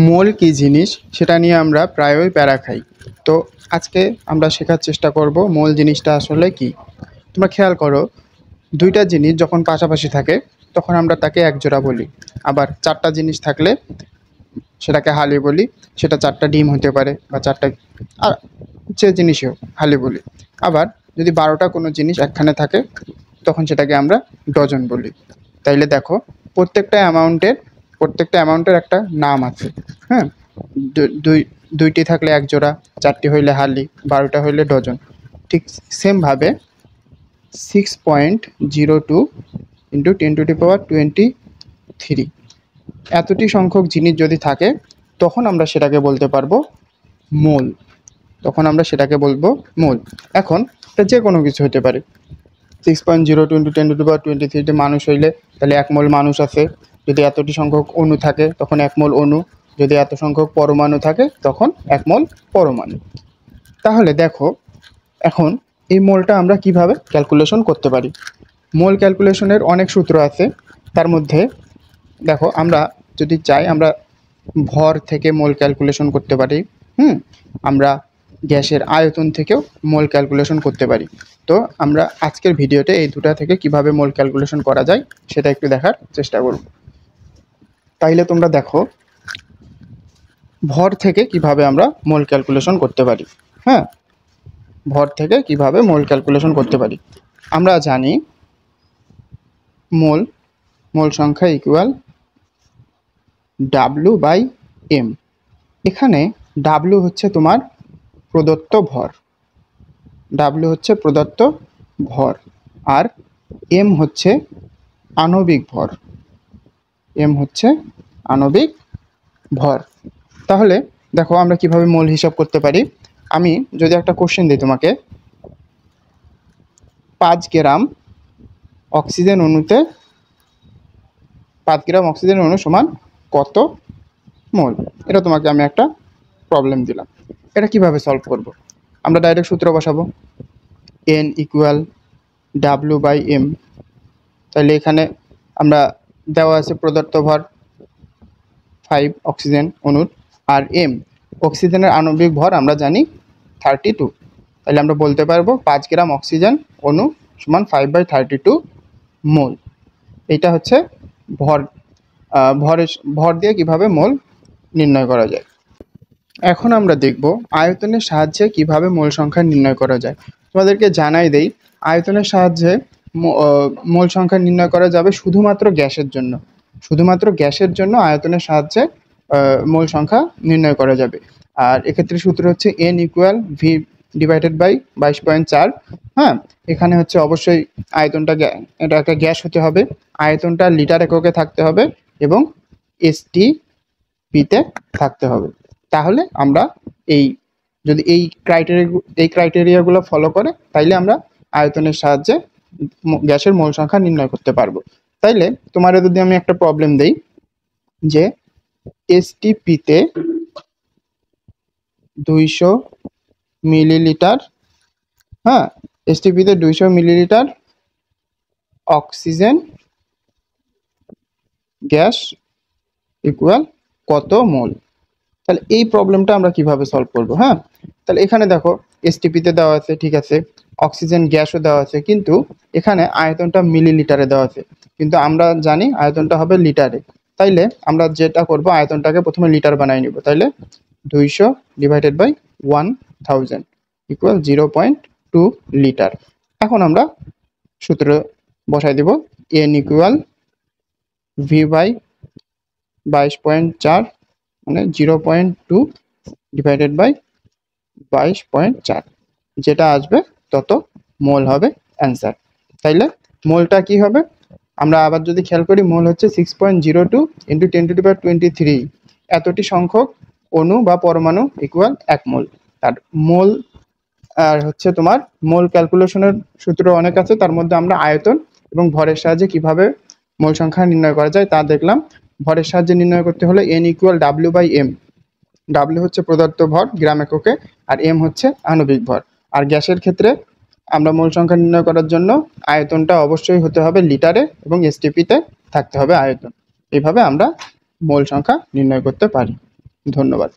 মোল কী জিনিস সেটা নিয়ে আমরা প্রায়ই প্যারা খাই। তো আজকে আমরা শেখার চেষ্টা করব মোল জিনিসটা আসলে কি। তোমরা খেয়াল করো, দুইটা জিনিস যখন পাশাপাশি থাকে তখন আমরা তাকে একজোড়া বলি। আবার চারটা জিনিস থাকলে সেটাকে হালি বলি। সেটা চারটা ডিম হতে পারে বা চারটা আর যে জিনিসই হোক হালি বলি। আবার যদি 12টা কোনো জিনিস একখানে থাকে তখন সেটাকে আমরা ডজন বলি। তাইলে দেখো, প্রত্যেকটা অ্যামাউন্টের একটা নাম আছে। হ্যাঁ, দুইটি থাকলে এক জোড়া, চারটি হইলে হালি, 12টা হইলে ডজন। ঠিক সেমভাবে 6.02 ইন্টু 10⁻23 এতটি সংখ্যক জিনিস যদি থাকে তখন আমরা সেটাকে বলতে পারবো মোল। এখন এটা যে কোনো কিছু হতে পারে। 6.02 ইন্টু 10⁻23 মানুষ হইলে তাহলে 1 মোল মানুষ আছে। যদি এতটি সংখ্যক অণু থাকে তখন 1 মোল অণু। যদি এত সংখ্যক পরমাণু থাকে তখন 1 মোল পরমাণু। তাহলে দেখো, এখন এই মোলটা আমরা কিভাবে ক্যালকুলেশন করতে পারি। মোল ক্যালকুলেশনের অনেক সূত্র আছে। তার মধ্যে দেখো, আমরা যদি চাই আমরা ভর থেকে মোল ক্যালকুলেশন করতে পারি। আমরা গ্যাসের আয়তন থেকেও মোল ক্যালকুলেশন করতে পারি। তো আমরা আজকের ভিডিওতে এই দুটা থেকে কিভাবে মোল ক্যালকুলেশন করা যায় সেটা একটু দেখার চেষ্টা করব। তাইলে তোমরা দেখো, ভর থেকে কিভাবে আমরা মোল ক্যালকুলেশন করতে পারি। হ্যাঁ, ভর থেকে কিভাবে মোল ক্যালকুলেশন করতে পারি। আমরা জানি মোল সংখ্যা ইকুয়াল W/m। এখানে W হচ্ছে তোমার প্রদত্ত ভর, আর m হচ্ছে আণবিক ভর। তাহলে দেখো, আমরা কিভাবে মোল হিসাব করতে পারি। আমি যদি একটা কোশ্চেন দিই তোমাকে, 5 গ্রাম অক্সিজেন অণু সমান কত মোল, এটা তোমাকে আমি একটা প্রবলেম দিলাম। এটা কিভাবে সলভ করব। আমরা ডাইরেক্ট সূত্র বসাবো, n ইকুয়াল W/m। তাহলে এখানে আমরা দেওয়া আছে প্রদত্ত ভর 5 অক্সিজেন অণুর, আর m অক্সিজেনের আণবিক ভর আমরা জানি 32। তাহলে আমরা বলতে পারবো 5 গ্রাম অক্সিজেন অণু সমান 5/32 মোল। এটা হচ্ছে ভর দিয়ে কিভাবে মোল নির্ণয় করা যায়। এখন আমরা দেখব আয়তনের সাহায্যে কিভাবে মোল সংখ্যা নির্ণয় করা যায়। তোমাদেরকে জানাই দেই, আয়তনের সাহায্যে মোল সংখ্যা নির্ণয় করা যাবে শুধুমাত্র গ্যাসের জন্য আয়তনের সাহায্যে মোল সংখ্যা নির্ণয় করা যাবে। আর এক্ষেত্রে সূত্র হচ্ছে n ইকুয়াল V/22.4। হ্যাঁ, এখানে হচ্ছে অবশ্যই আয়তনটা, এটা একটা গ্যাস হতে হবে, আয়তনটা লিটার এককে থাকতে হবে এবং STP-তে থাকতে হবে। তাহলে আমরা যদি এই ক্রাইটেরিয়াগুলো ফলো করে তাইলে আমরা আয়তনের সাহায্যে গ্যাসের মোল সংখ্যা নির্ণয় করতে পারবো। তাইলে তোমার যদি আমি একটা প্রবলেম দেই যে STP-তে 200 মিলিলিটার, হ্যাঁ, STP-তে 200 মিলিলিটার অক্সিজেন গ্যাস ইকুয়াল কত মোল। তাহলে এই প্রবলেমটা আমরা কিভাবে সলভ করব। হ্যাঁ, তাহলে এখানে দেখো, STP-তে দেওয়া আছে, ঠিক আছে, অক্সিজেন গ্যাসও দেওয়া আছে, কিন্তু এখানে আয়তনটা মিলিলিটারে দেওয়া আছে, কিন্তু আমরা জানি আয়তনটা হবে লিটারে। তাইলে আমরা যেটা করব, আয়তনটাকে প্রথমে লিটার বানাই নিব। তাইলে 200/1000 ইকুয়াল 0.2 লিটার। এখন আমরা সূত্র বসাই দিব, n ইকুয়াল V/22.4 মানে 0.2 ডিভাইডেড বাই 22.4, যেটা আসবে তত মোল হবে অ্যান্সার। তাইলে মোলটা কি হবে, আমরা আবার যদি খেয়াল করি, মোল হচ্ছে 6.02 ইন্টু 10⁻23 এতটি সংখ্যক অণু বা পরমাণু ইকুয়াল 1 মোল। তার মোল আর হচ্ছে তোমার মোল ক্যালকুলেশনের সূত্র অনেক আছে, তার মধ্যে আমরা আয়তন এবং ভরের সাহায্যে কিভাবে মোল সংখ্যা নির্ণয় করা যায় তা দেখলাম। ভরের সাহায্যে নির্ণয় করতে হলে n ইকুয়াল W/m। W হচ্ছে প্রদত্ত ভর গ্রাম এককে, আর m হচ্ছে আণবিক ভর। আর গ্যাসের ক্ষেত্রে আমরা মোল সংখ্যা নির্ণয় করার জন্য আয়তনটা অবশ্যই হতে হবে লিটারে এবং STP-তে থাকতে হবে আয়তন। এইভাবে আমরা মোল সংখ্যা নির্ণয় করতে পারি। ধন্যবাদ।